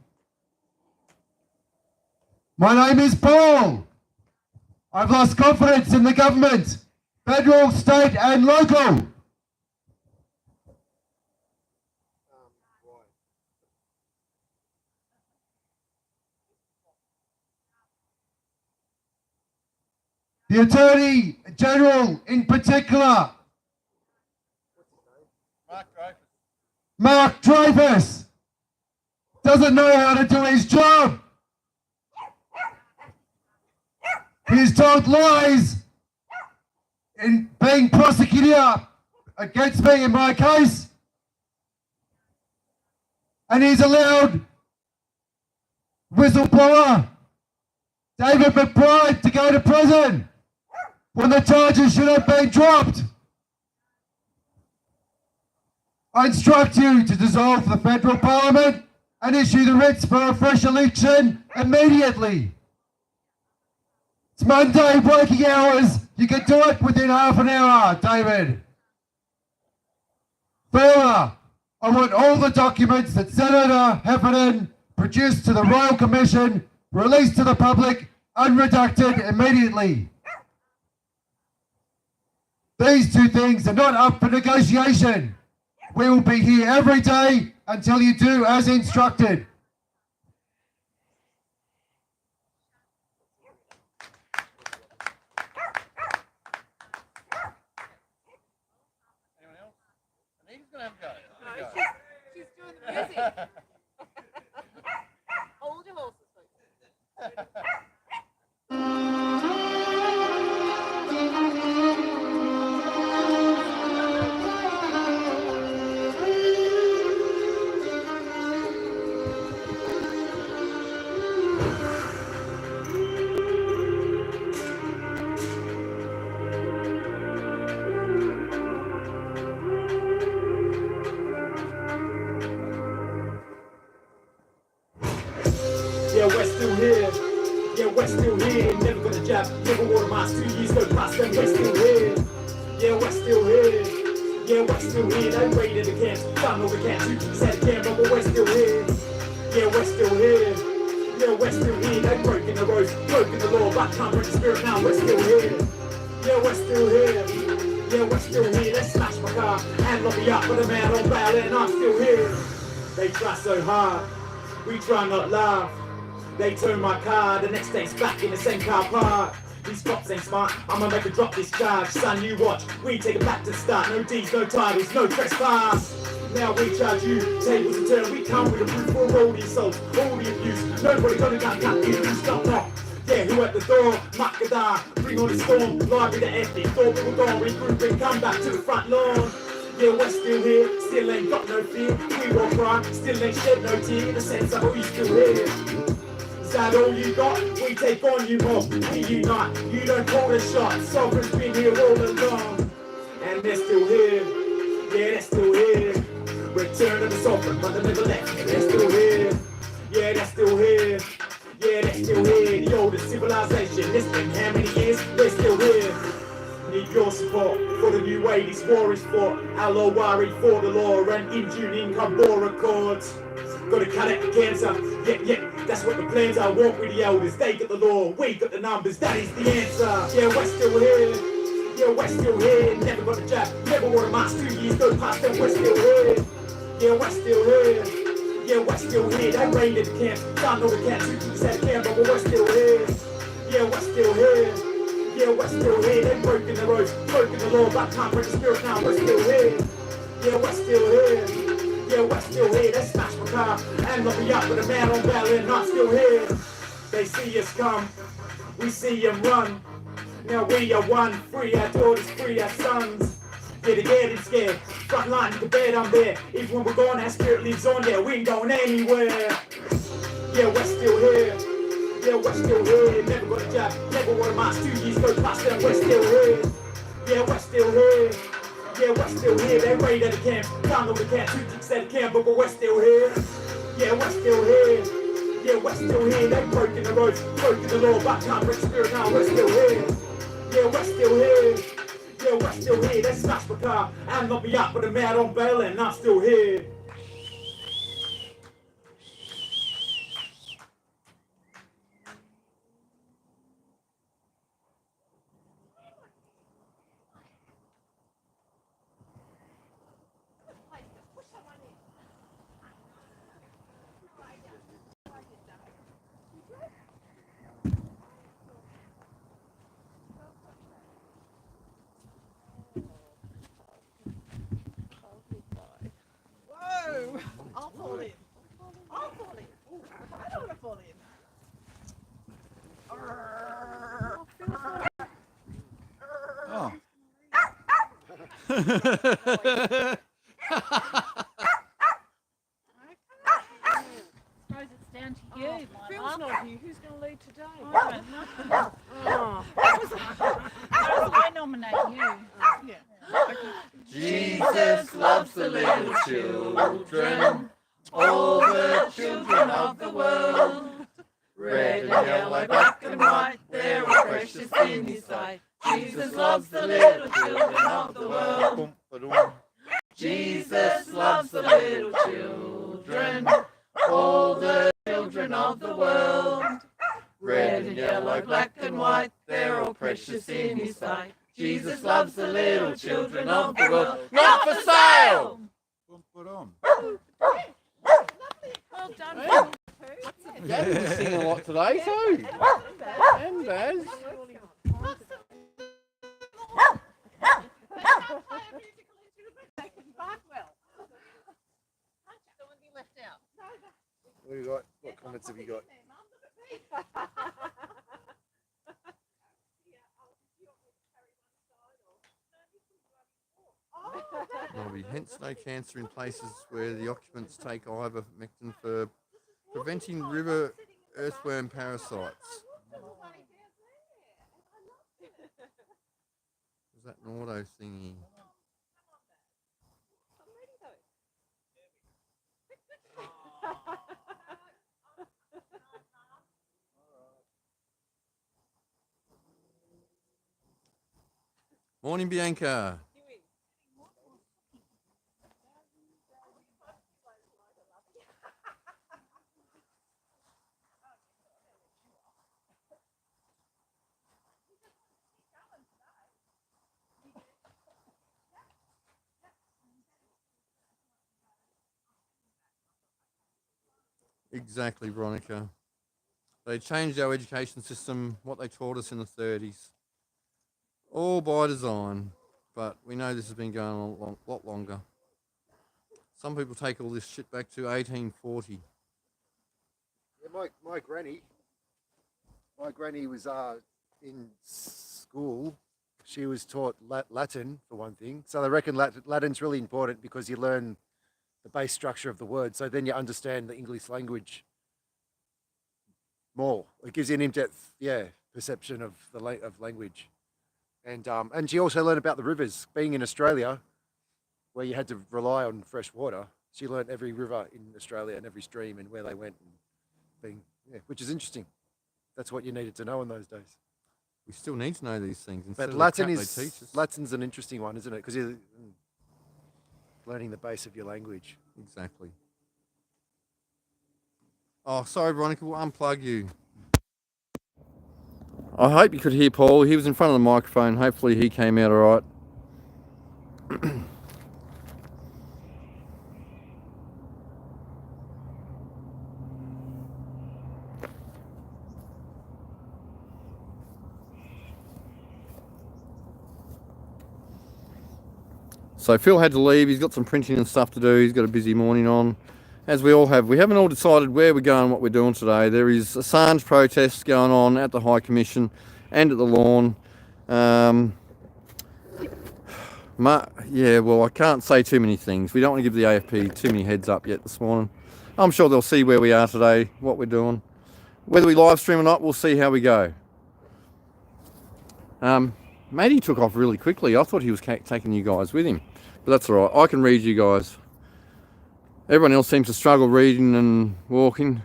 My name is Paul. I've lost confidence in the government, federal, state and local. The Attorney General in particular, Mark Dreyfus, doesn't know how to do his job. He's told lies in being prosecuted against me in my case. And he's allowed whistleblower David McBride to go to prison when the charges should have been dropped. I instruct you to dissolve the federal parliament and issue the writs for a fresh election immediately. It's Monday working hours. You can do it within half an hour, David. Further, I want all the documents that Senator Heffernan produced to the Royal Commission released to the public, unredacted immediately. These two things are not up for negotiation. We will be here every day until you do as instructed. Anyone else? Anita's going to have a go. Have a go. She's doing the music. Hold your horses, folks. Yeah, we're still here. Yeah, we're still here. Never got a jab, never wore a mask. 2 years no pass, then we're still here. Yeah, we're still here. Yeah, we're still here. They raided the camps. Done all we can to set the camp, but we're still here. Yeah, we're still here. Yeah, we're still here. They're breaking the roads, broken the law, but can't break the spirit now. We're still here. Yeah, we're still here. Yeah, we're still here. They smashed my car and locked me up, but I'm out on bail and I'm still here. They try so hard, we try not laugh. They turn my car, the next day's back in the same car park. These cops ain't smart, I'ma make a drop this charge. Son, you watch, we take it back to the start. No D's, no titles, no trespass. Now we charge you, tables and turn. We come with a proof for all the assaults, all the abuse. Nobody gonna cut you, stop knock. Yeah, who at the door? Makada, bring on the storm. Live with the ethnic, thought people gone, regroup and come back to the front lawn. Yeah, we're still here, still ain't got no fear. We won't cry, still ain't shed no tear. The sense of we still here. Is that all you got? We take on you more, we unite. You don't call the shots, Sovereign's been here all along. And they're still here, yeah, they're still here. Return of the Sovereign, but they never left. They're still here, yeah, they're still here. Yeah, they're still here, the oldest civilization. It's been how many years? They're still here. Need your support for the new way this war is fought. Alawari for the law and in June income war accords. Gotta cut out the cancer, yeah, that's what the plans are. Walk with the elders, they got the law, we got the numbers, that is the answer. Yeah, we're still here, yeah, we're still here. Never got a jab, never wore a mask, 2 years go past and we're still here. Yeah, we're still here, yeah, we're still here. They raided the camps, done all we can to keep that camp, but we're still here. Yeah, we're still here, yeah, we're still here. They broken the roads, broken the law, but can't break the spirit now, we're still here. Yeah, we're still here. Yeah, we're still here. They smashed my car and locked me up with a man on bail and I'm still here. They see us come, we see them run. Now we are one, free our daughters, free our sons. Yeah, they're getting scared. Front line to bed, I'm there. Even when we're gone, our spirit lives on. Yeah, we ain't going anywhere. Yeah, we're still here. Yeah, we're still here. Never got a job, never wore a mask. 2 years go past and we're still here. Yeah, we're still here. Yeah, we're still here. They raided the camp, done all we can to keep that camp, but we're still here. Yeah, we're still here. Yeah, we're still here. They broken the roads, broken the law, but can't break the spirit now. We're still here. Yeah, we're still here. Yeah, we're still here. They smashed my car and locked me up with a man on bail, and I'm still here. Whoa! I'll fall in. I'll fall in. I don't want to fall in. Oh. Suppose it's down to you, my Phil's love. not here. Who's going to lead today? I don't know. Oh. I nominate you. Yeah. Jesus loves the little children, all the children of the world. Red and yellow, black and white, they're all precious in His sight. Jesus loves the little children of the world. Jesus loves the little children, all the children of the world. Red and yellow, black and white, they're all precious in His sight. Jesus loves the little children of the world. Not for sale! Well done, Phil. Dad was singing a lot today too. And Baz. What have you got? What comments have you got? There'll be hence no cancer in places where the occupants take ivermectin for preventing river earthworm parasites. Is that an auto thingy? Morning, Bianca. Exactly, Veronica. They changed our education system, what they taught us in the 30s. All by design. But we know this has been going on a lot longer. Some people take all this shit back to 1840. Yeah, my granny was in school. She was taught Latin for one thing. So they reckon Latin's really important because you learn the base structure of the word. So then you understand the English language more. It gives you an in-depth, perception of of language. And she also learned about the rivers. Being in Australia, where you had to rely on fresh water, she learned every river in Australia and every stream and where they went, and which is interesting. That's what you needed to know in those days. We still need to know these things. But Latin's an interesting one, isn't it? Because you're learning the base of your language. Exactly. Oh, sorry, Veronica, we'll unplug you. I hope you could hear Paul. He was in front of the microphone. Hopefully he came out all right. So Phil had to leave. He's got some printing and stuff to do. He's got a busy morning on, as we all have. We haven't all decided where we're going, what we're doing today. There is Assange protests going on at the High Commission and at the lawn. Well, I can't say too many things. We don't want to give the AFP too many heads up yet this morning. I'm sure they'll see where we are today, what we're doing. Whether we live stream or not, we'll see how we go. Matey took off really quickly. I thought he was taking you guys with him. But that's all right. I can read you guys. Everyone else seems to struggle reading and walking.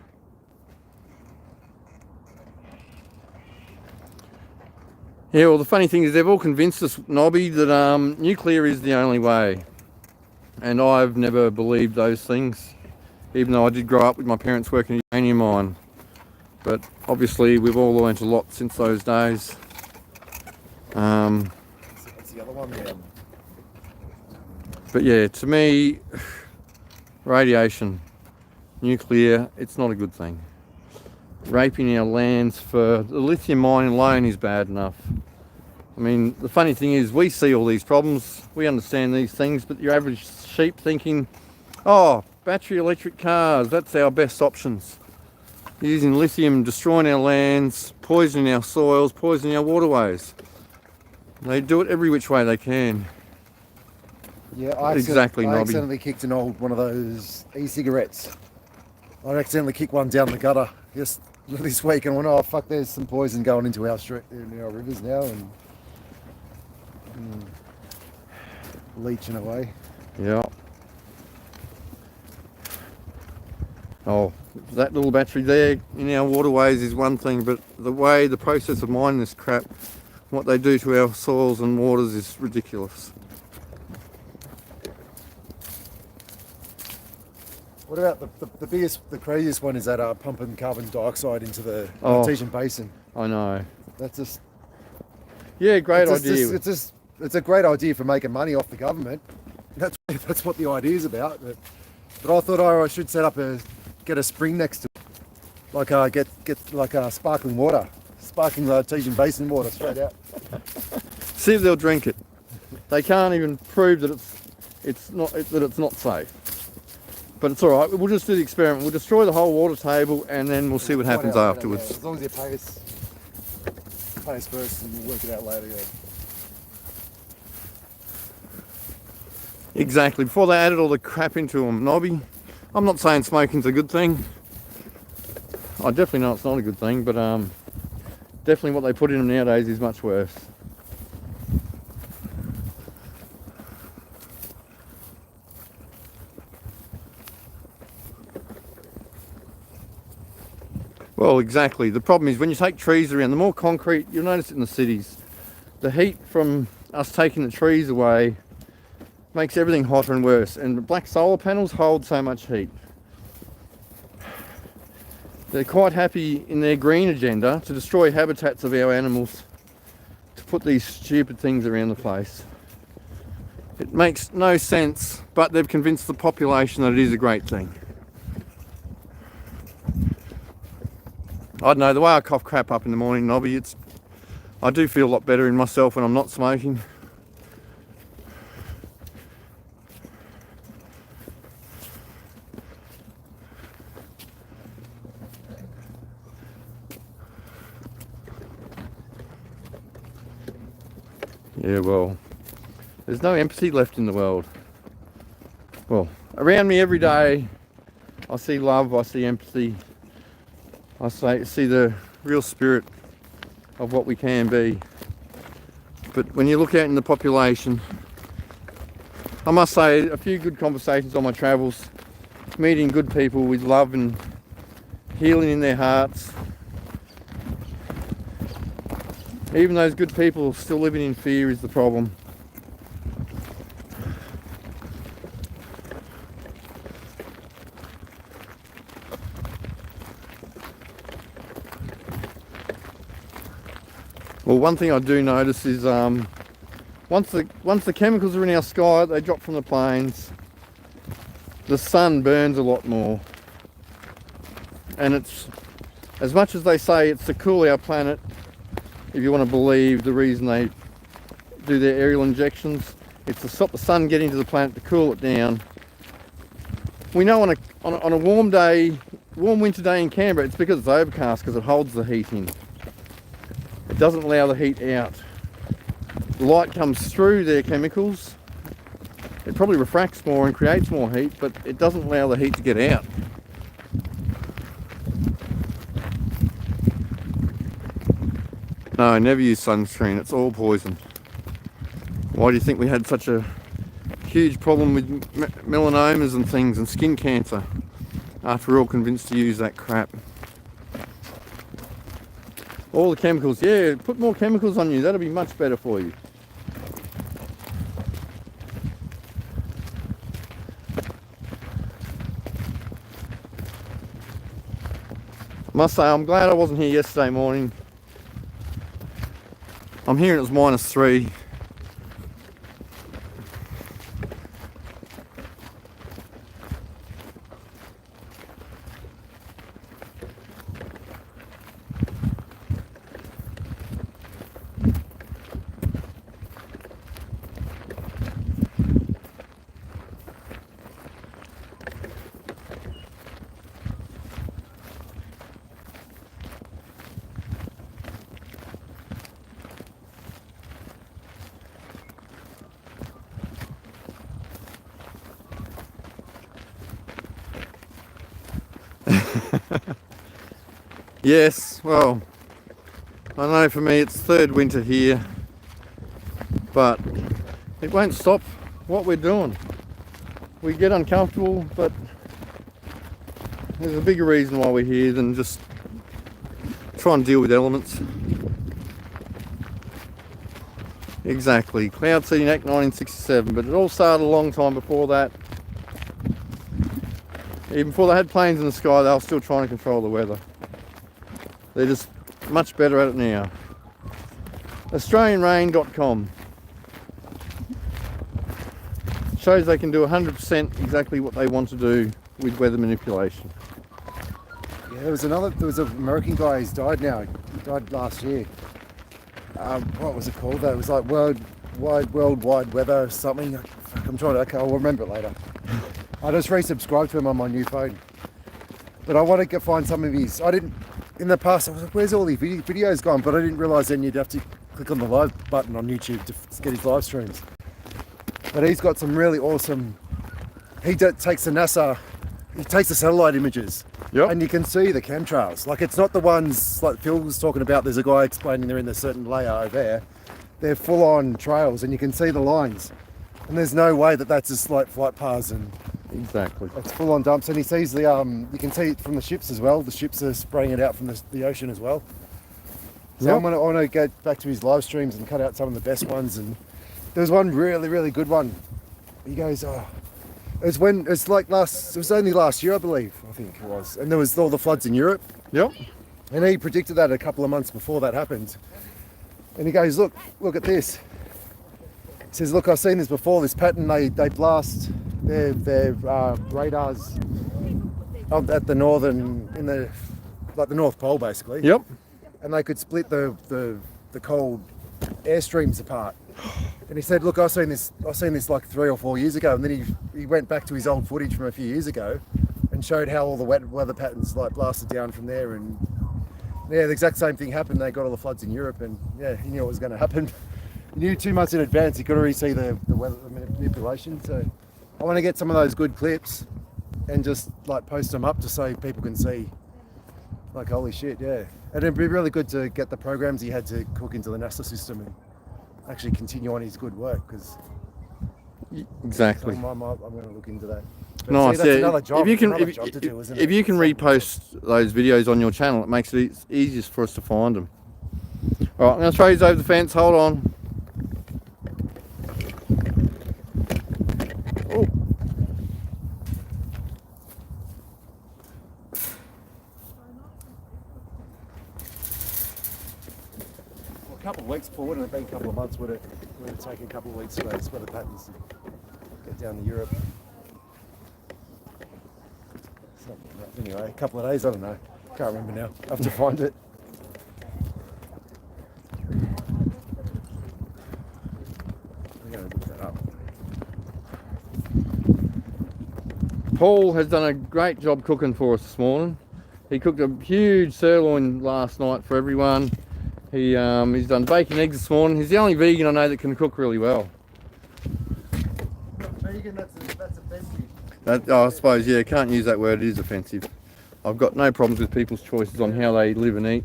Yeah, well, the funny thing is they've all convinced us, Nobby, that nuclear is the only way. And I've never believed those things, even though I did grow up with my parents working in a uranium mine. But obviously we've all learnt a lot since those days. That's the other one there. But yeah, to me, radiation, nuclear, it's not a good thing. Raping our lands for the lithium mine alone is bad enough. I mean, the funny thing is we see all these problems, we understand these things, but your average sheep thinking, oh, battery electric cars, that's our best options. Using lithium, destroying our lands, poisoning our soils, poisoning our waterways. They do it every which way they can. Yeah, I accidentally kicked an old one of those e-cigarettes. I accidentally kicked one down the gutter just this week and went, oh fuck, there's some poison going into our rivers now and leaching away. Yeah. Oh, that little battery there in our waterways is one thing, but the process of mining this crap, what they do to our soils and waters is ridiculous. What about the craziest one is that pumping carbon dioxide into the Artesian Basin? I know. That's just... Yeah, great idea. It's a great idea for making money off the government. That's what the idea is about. But I thought I should set up get a spring next to it. Get like sparkling water. Sparkling Artesian Basin water straight out. See if they'll drink it. They can't even prove that it's not safe. But it's all right. We'll just do the experiment. We'll destroy the whole water table, and then we'll see what happens afterwards. As long as you pay us first, and we'll work it out later. Yeah. Exactly. Before they added all the crap into them, Nobby. I'm not saying smoking's a good thing. I definitely know it's not a good thing, but definitely what they put in them nowadays is much worse. Well, exactly. The problem is when you take trees around, the more concrete, you'll notice it in the cities, the heat from us taking the trees away makes everything hotter and worse. And the black solar panels hold so much heat. They're quite happy in their green agenda to destroy habitats of our animals, to put these stupid things around the place. It makes no sense, but they've convinced the population that it is a great thing. I don't know, the way I cough crap up in the morning, Nobby, I do feel a lot better in myself when I'm not smoking. Yeah, well, there's no empathy left in the world. Well, around me every day, I see love, I see empathy, I see the real spirit of what we can be. But when you look out in the population, I must say, a few good conversations on my travels, meeting good people with love and healing in their hearts. Even those good people still living in fear is the problem. Well, one thing I do notice is once the chemicals are in our sky, they drop from the planes, the sun burns a lot more. And it's, as much as they say it's to cool our planet, if you want to believe the reason they do their aerial injections, it's to stop the sun getting to the planet to cool it down. We know on a warm winter day in Canberra, it's because it's overcast, because it holds the heat in. It doesn't allow the heat out. The light comes through their chemicals. It probably refracts more and creates more heat, but it doesn't allow the heat to get out. No, never use sunscreen, it's all poison. Why do you think we had such a huge problem with melanomas and things and skin cancer after we're all convinced to use that crap? All the chemicals, yeah, put more chemicals on you, that'll be much better for you. I must say, I'm glad I wasn't here yesterday morning. I'm hearing it was -3. Yes, well, I know for me it's third winter here, but it won't stop what we're doing. We get uncomfortable, but there's a bigger reason why we're here than just try and deal with elements. Exactly, Cloud Seeding Act 1967, but it all started a long time before that. Even before they had planes in the sky, they were still trying to control the weather. They're just much better at it now. AustralianRain.com shows they can do 100% exactly what they want to do with weather manipulation. Yeah, there was an American guy who's died now. He died last year. What was it called though? It was like worldwide weather or something. I'll remember it later. I just resubscribed to him on my new phone. But I want to find some of his, in the past I was like, where's all these videos gone? But I didn't realise then you'd have to click on the live button on YouTube to get his live streams. But he's got some really awesome, he takes the satellite images. Yep. And you can see the chemtrails. Like it's not the ones like Phil was talking about, there's a guy explaining they're in a certain layer over there. They're full on trails and you can see the lines. And there's no way that that's just like flight paths and exactly. It's full on dumps, and he sees the you can see it from the ships as well. The ships are spraying it out from the ocean as well. So yep. I want to get back to his live streams and cut out some of the best ones. And there was one really good one. He goes, it was only last year, I believe. I think it was, and there was all the floods in Europe. Yep. And he predicted that a couple of months before that happened. And he goes, look at this. He says, look, I've seen this before. This pattern, they blast their radars at the northern, in the like the North Pole basically. Yep. And they could split the cold airstreams apart. And he said, look, I've seen this like 3 or 4 years ago. And then he went back to his old footage from a few years ago and showed how all the wet weather patterns like blasted down from there. And yeah, the exact same thing happened. They got all the floods in Europe, and yeah, he knew it was going to happen. He knew 2 months in advance. He could already see the weather manipulation. So I want to get some of those good clips and just like post them up just so people can see. Like, holy shit, yeah. And it'd be really good to get the programs he had to cook into the NASA system and actually continue on his good work, because exactly. I'm going to look into that. But Nice. see, that's Yeah. another job. If you It's another job to do, isn't it? can repost those videos on your channel, it makes it easiest for us to find them. All right, I'm going to throw these over the fence. Hold on. Oh. A couple of weeks, Paul, wouldn't it have been a couple of months? Would it have taken a couple of weeks for those weather patterns to get down to Europe? Anyway, a couple of days, I don't know. Can't remember now. I have to find it. I'm going to look that up. Paul has done a great job cooking for us this morning. He cooked a huge sirloin last night for everyone. He's done bacon eggs this morning. He's the only vegan I know that can cook really well. Not vegan, that's offensive. I suppose, yeah, can't use that word. It is offensive. I've got no problems with people's choices on how they live and eat.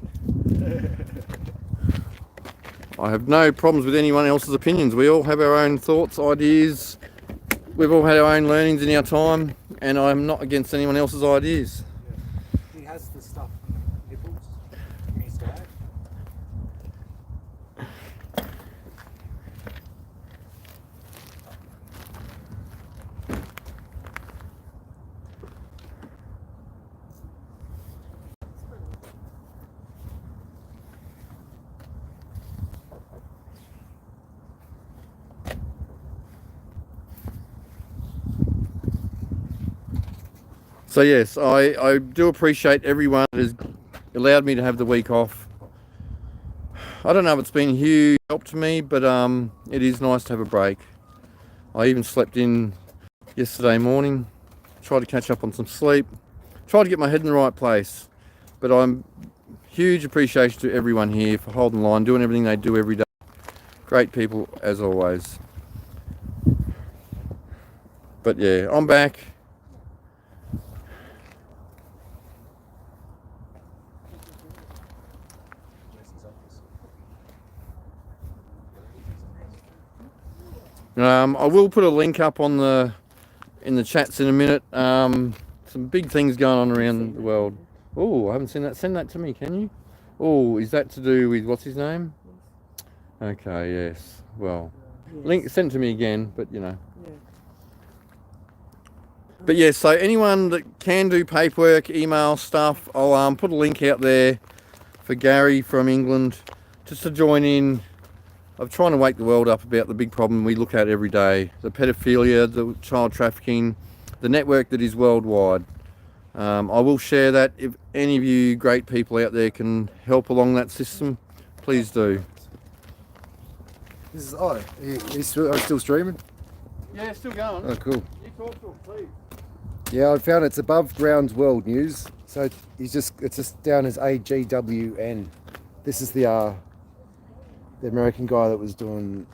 I have no problems with anyone else's opinions. We all have our own thoughts, ideas. We've all had our own learnings in our time, and I'm not against anyone else's ideas. He has the stuff nipples. He's died. So yes, I do appreciate everyone that has allowed me to have the week off. I don't know if it's been a huge help to me, but it is nice to have a break. I even slept in yesterday morning, tried to catch up on some sleep, tried to get my head in the right place. But I'm huge appreciation to everyone here for holding the line, doing everything they do every day. Great people as always. But yeah, I'm back. I will put a link up on in the chats in a minute. Some big things going on around the world. Oh, I haven't seen that. Send that to me, can you? Oh, is that to do with what's his name? Okay, yes. Well, link send to me again, but you know. But yeah, so anyone that can do paperwork, email stuff, I'll put a link out there for Gary from England just to join in. I'm trying to wake the world up about the big problem we look at every day, the pedophilia, the child trafficking, the network that is worldwide. I will share that. If any of you great people out there can help along that system, please do. This is, oh, he's still streaming? Yeah, still going. Oh, cool. You talk to him, please. Yeah, I found it's above ground world news. So it's just down as AGWN. This is the American guy that was doing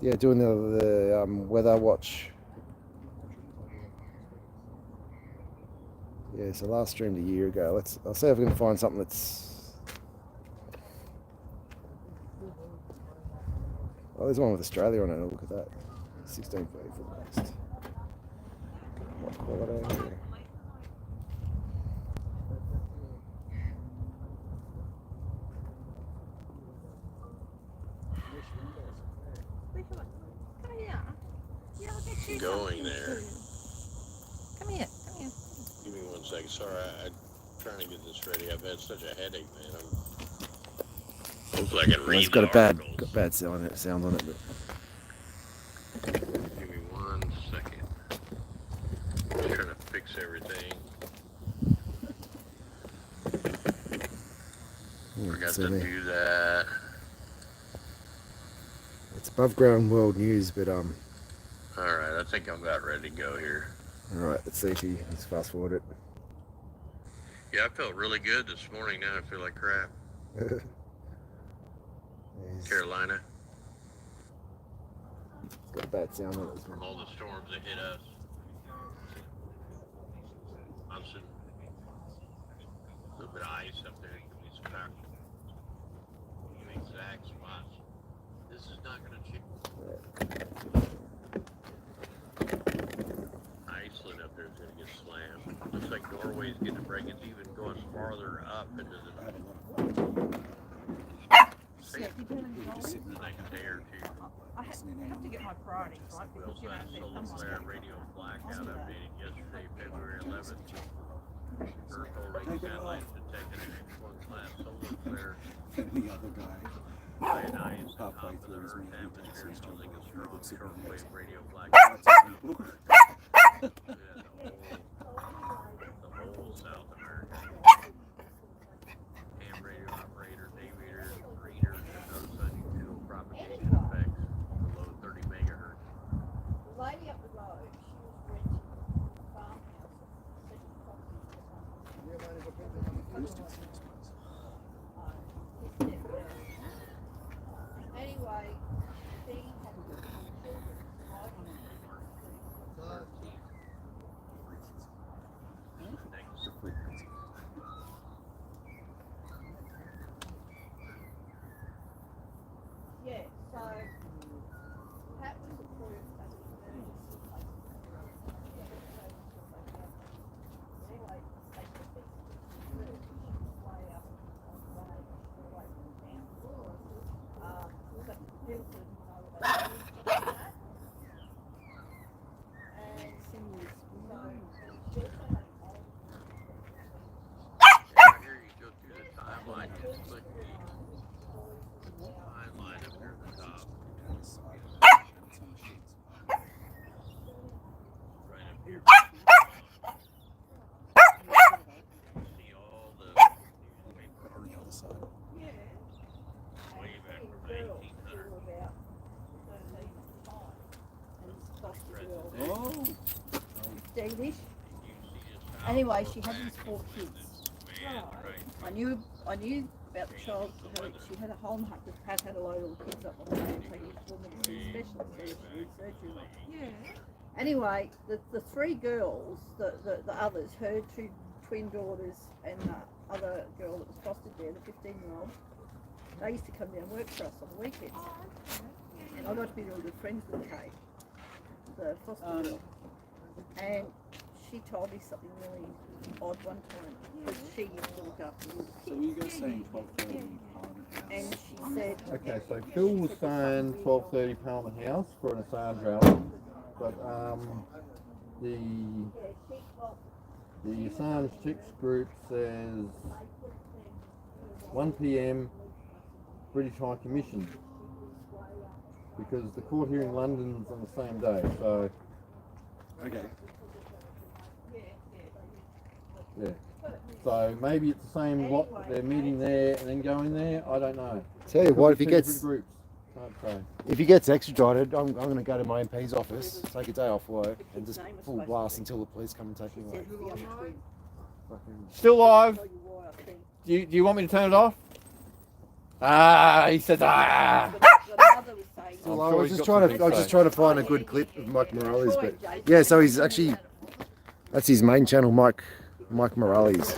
the weather watch. Yeah, so last streamed a year ago. I'll see if I can find something that's. Oh, there's one with Australia on it. Look at that. 1630 forecast. What quality? Going there. Come here. Give me 1 second. Sorry, I'm trying to get this ready. I've had such a headache, man. Hopefully I can read. It's got bad sound on it. But... Give me 1 second. Just trying to fix everything. forgot So to there. do that. It's above ground world news, but All right, I think I'm about ready to go here. all right, let's see if let's fast forward it. Yeah, I felt really good this morning. Now I feel like crap. There's- Carolina, It's got a bad sound on it as from well. all the storms that hit us. I'm seeing a little bit of ice up there. You can be some power. Exact spots. This is not going to change. Iceland up there is going to get slammed. Looks like Norway's getting a break. It's even going farther up into the next day or two. I have to get my priorities right We because also you know had there's solar someone flare radio blackout updated yesterday, February 11th. Earth orbiting satellites detected an X1 class solar flare ionized top of the Earth's atmosphere, causing a strong shortwave radio blackout. The whole South America. Ham radio operators, aviators, readers have noticed unusual propagation effects below 30 megahertz. The lady up the road, she was renting a farmhouse at the second anyway, she had children. Yeah, so that was approved as an emergency place. Anyway, they took this way up on the way, away from town. But Bill didn't know they moved that. And so she also had an old Right here you go through the timeline, just click the timeline up here at the top. Right up here. See all the newspaper articles way back from the 1800s. Oh. Danish. Anyway, she had these 4 kids. I knew about the child. She had a home hunt because Pat had a load of kids up on the way and taking this woman to see a specialist so she did surgery on. Yeah. Anyway, the 3 girls, the others, her 2 twin daughters and the other girl that was fostered there, the 15-year-old, they used to come down and work for us on the weekends. And I got to be really good friends with Kate, the foster girl. And she told me something really odd one time because she used to look after little kids. So you guys saying 12:30 Parliament House? And she said, Okay, so Phil was saying 12:30 Parliament House for an Assange rally, but the Assange Chicks group says 1 p.m. British High Commission because the court hearing in London's on the same day. So Okay. yeah, so maybe it's the same lot that they're meeting there and then going there. I don't know. Tell you what, if he Two gets different groups. Can't say. if he gets extradited, I'm going to go to my MP's office, take a day off work, and just full blast until the police come and take him away. Still live. Do you want me to turn it off? Ah, he says ah. Well, I was just trying to find a good clip of Mike Morales, but yeah, so he's actually that's his main channel, Mike Morales.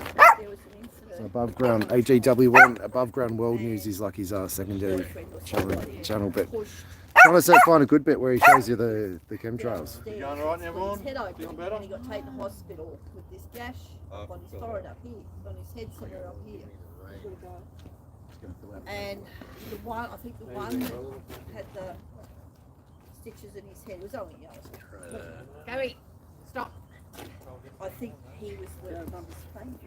So above ground AGW1, above ground world news is like his secondary channel, but trying to find a good bit where he shows you the chemtrails. You going all right now, Vaughn? His head open, Feeling better? and he got taken to hospital with this gash on his forehead up here, on his head somewhere up here. And the one, I think the one that had the stitches in his head was only young. Gary, stop. I think he was the mother's favourite.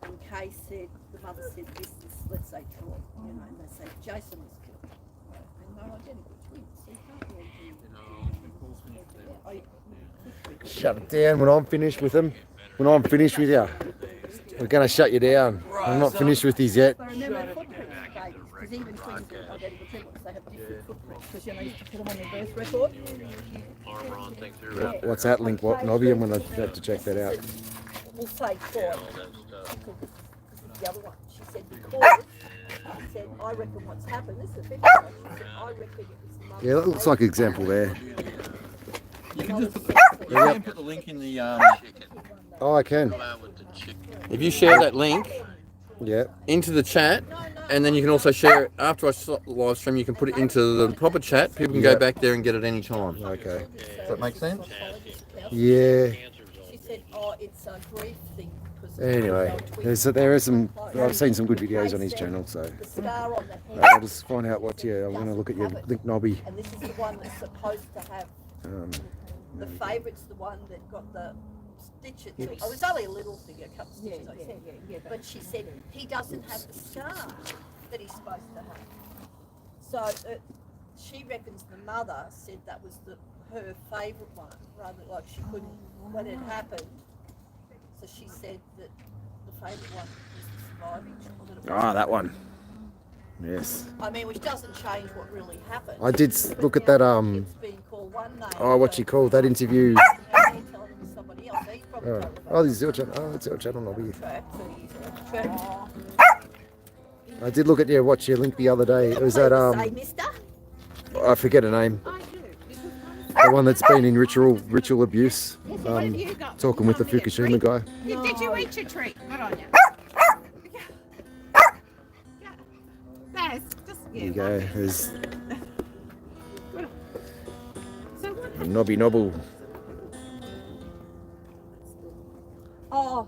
And Kay said, the mother said, this is, let's say, Troy, you know, and they say, Jason was killed. And they're identical twins, so you can't really do. Shut it down when I'm finished with him. When I'm finished with you. We're going to shut you down. I'm not finished with these yet. But remember footprints, babies, because even twins that are identical triplets, they have different footprints, because you know, you used to put them on their birth record. What's that link? What, Nobby? I'm going to have to check that out. We'll say four. The other one, she said, because, she said, I reckon what's happened, this is the fifth one, she said, I reckon it was the mother. Yeah, that looks like an example there. You can just put the link in the. Oh, I can. If you share that link Yeah. into the chat, and then you can also share it after I stop the live stream. You can put it into the proper chat. People can go back there and get it any time. Okay. Does that make sense? Yeah. She said, oh, it's a grief thing. Anyway, there is some. I've seen some good videos on his channel, so The scar on the head. I'll just find out what. Yeah, I'm going to look at your link, Nobby. And this is the one that's supposed to have, the favourite's the one that got the stitches. It was only a little thing, a couple of stitches, I said. But she said he doesn't have the scar that he's supposed to have. So she reckons the mother said that was her favourite one, rather like she couldn't, when it happened. So she said that the favourite one was the surviving child. Ah, that one. Yes. I mean, which doesn't change what really happened. I did look at that. It's being called one name. Oh, what you call that interview? And then telling them somebody else. He's probably Oh, told them oh, this is your channel. Oh, it's your channel, Nobby. track, so he's track. I did look at watch your link the other day. It was that Say, mister? I forget her name. The one that's been in ritual abuse. Talking with the Fukushima guy. Did you eat your treat? Good on you. That's just, There you go. There's So what? Nobby Nobble. Oh.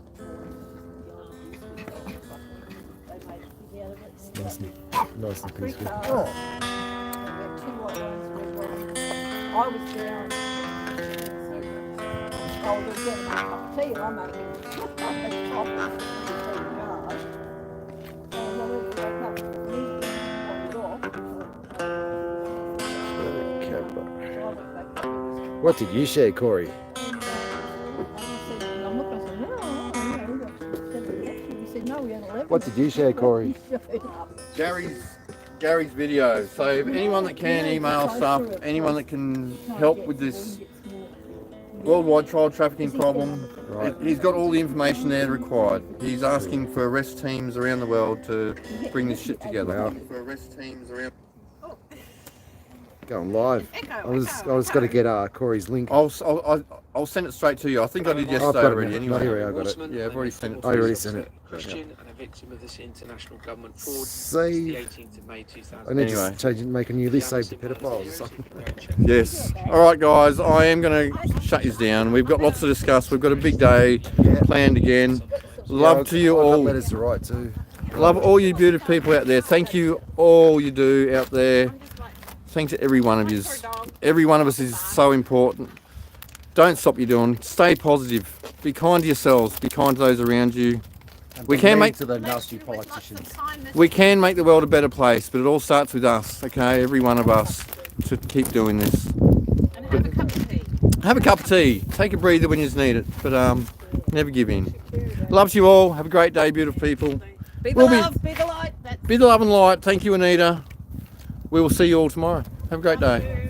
Nice and peaceful. I was down. I was getting a cup of tea and I'm making coffee. And I went for a cup of tea and What did you share, Corey? What did you share, Corey? Gary's video. So if anyone that can email stuff, anyone that can help with this worldwide child trafficking problem, he's got all the information there required. He's asking for arrest teams around the world to bring this shit together. For arrest teams around. Going live. I was got to get Corey's link. I'll send it straight to you. I think I did yesterday already. Anyway, here, I got it. Yeah, I've already sent it. I already sent it. Christian and a victim of this international government fraud. Save. The 18th of May 2000. I need to change it, make a new list, save the pedophiles or something. Yes. All right, guys. I am going to shut you down. We've got lots to discuss. We've got a big day planned again. Love to you all. Letters to write too. Love all you beautiful people out there. Thank you all you do out there. Thanks to every one of you. Every one of us is so important. Don't stop you doing. Stay positive. Be kind to yourselves. Be kind to those around you. We can make to the nasty politicians. We can make the world a better place, but it all starts with us. Okay, every one of us to keep doing this. And have a cup of tea. Have a cup of tea. Take a breather when you need it, but never give in. Loves you all. Have a great day, beautiful people. Be the love, be the light. Be the love and light. Thank you, Anita. We will see you all tomorrow. Have a great day.